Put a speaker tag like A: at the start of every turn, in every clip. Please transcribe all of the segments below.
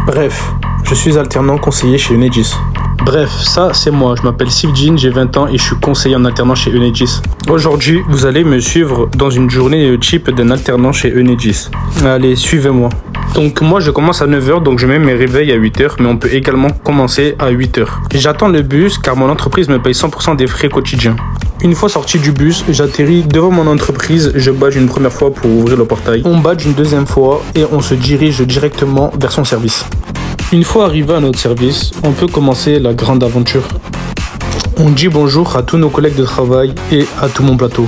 A: Bref, je suis alternant conseiller chez Enedis. Bref, ça c'est moi, je m'appelle Sivjin, j'ai 20 ans et je suis conseiller en alternant chez Enedis. Aujourd'hui, vous allez me suivre dans une journée type d'un alternant chez Enedis. Allez, suivez-moi. Donc moi je commence à 9h, donc je mets mes réveils à 8h, mais on peut également commencer à 8h. J'attends le bus car mon entreprise me paye 100% des frais quotidiens. Une fois sorti du bus, j'atterris devant mon entreprise, je badge une première fois pour ouvrir le portail. On badge une deuxième fois et on se dirige directement vers son service. Une fois arrivé à notre service, on peut commencer la grande aventure. On dit bonjour à tous nos collègues de travail et à tout mon plateau.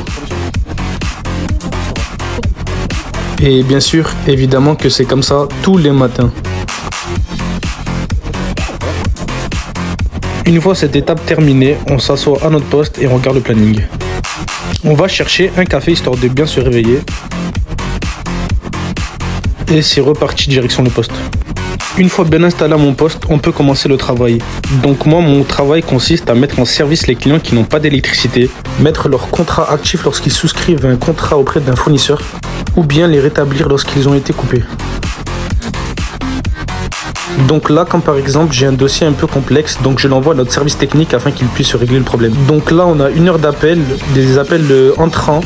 A: Et bien sûr, évidemment que c'est comme ça tous les matins. Une fois cette étape terminée, on s'assoit à notre poste et on regarde le planning. On va chercher un café histoire de bien se réveiller. Et c'est reparti direction le poste. Une fois bien installé à mon poste, on peut commencer le travail. Donc moi, mon travail consiste à mettre en service les clients qui n'ont pas d'électricité, mettre leur contrat actif lorsqu'ils souscrivent un contrat auprès d'un fournisseur, ou bien les rétablir lorsqu'ils ont été coupés. Donc là, comme par exemple, j'ai un dossier un peu complexe, donc je l'envoie à notre service technique afin qu'il puisse régler le problème. Donc là, on a 1 heure d'appel, des appels entrants.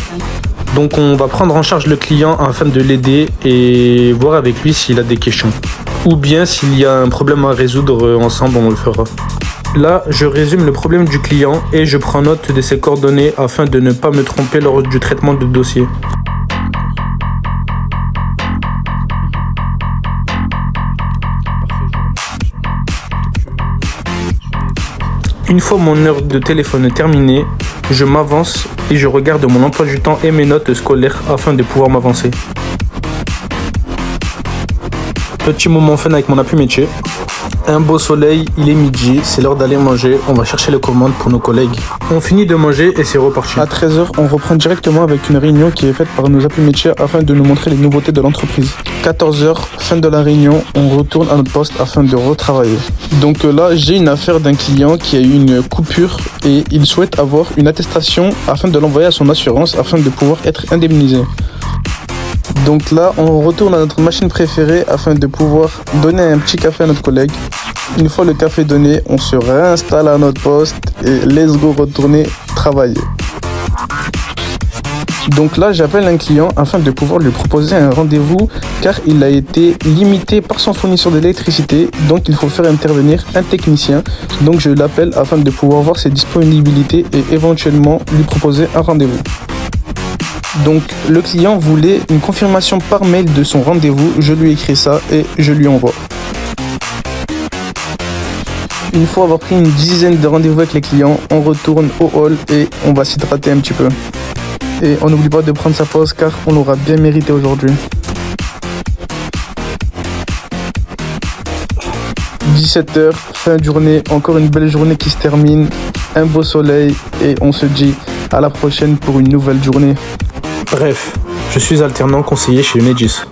A: Donc on va prendre en charge le client afin de l'aider et voir avec lui s'il a des questions. Ou bien s'il y a un problème à résoudre ensemble, on le fera. Là, je résume le problème du client et je prends note de ses coordonnées afin de ne pas me tromper lors du traitement du dossier. Une fois mon heure de téléphone terminée, je m'avance et je regarde mon emploi du temps et mes notes scolaires afin de pouvoir m'avancer. Petit moment fun avec mon appui métier. Un beau soleil, il est midi, c'est l'heure d'aller manger, on va chercher les commandes pour nos collègues. On finit de manger et c'est reparti. À 13h, on reprend directement avec une réunion qui est faite par nos appui métiers afin de nous montrer les nouveautés de l'entreprise. 14h, fin de la réunion, on retourne à notre poste afin de retravailler. Donc là, j'ai une affaire d'un client qui a eu une coupure et il souhaite avoir une attestation afin de l'envoyer à son assurance afin de pouvoir être indemnisé. Donc là, on retourne à notre machine préférée afin de pouvoir donner un petit café à notre collègue. Une fois le café donné, on se réinstalle à notre poste et let's go retourner travailler. Donc là, j'appelle un client afin de pouvoir lui proposer un rendez-vous car il a été limité par son fournisseur d'électricité. Donc il faut faire intervenir un technicien. Donc je l'appelle afin de pouvoir voir ses disponibilités et éventuellement lui proposer un rendez-vous. Donc le client voulait une confirmation par mail de son rendez-vous, je lui écris ça et je lui envoie. Une fois avoir pris une dizaine de rendez-vous avec les clients, on retourne au hall et on va s'hydrater un petit peu. Et on n'oublie pas de prendre sa pause car on l'aura bien mérité aujourd'hui. 17h, fin de journée, encore une belle journée qui se termine, un beau soleil et on se dit à la prochaine pour une nouvelle journée. Bref, je suis alternant conseiller chez Enedis.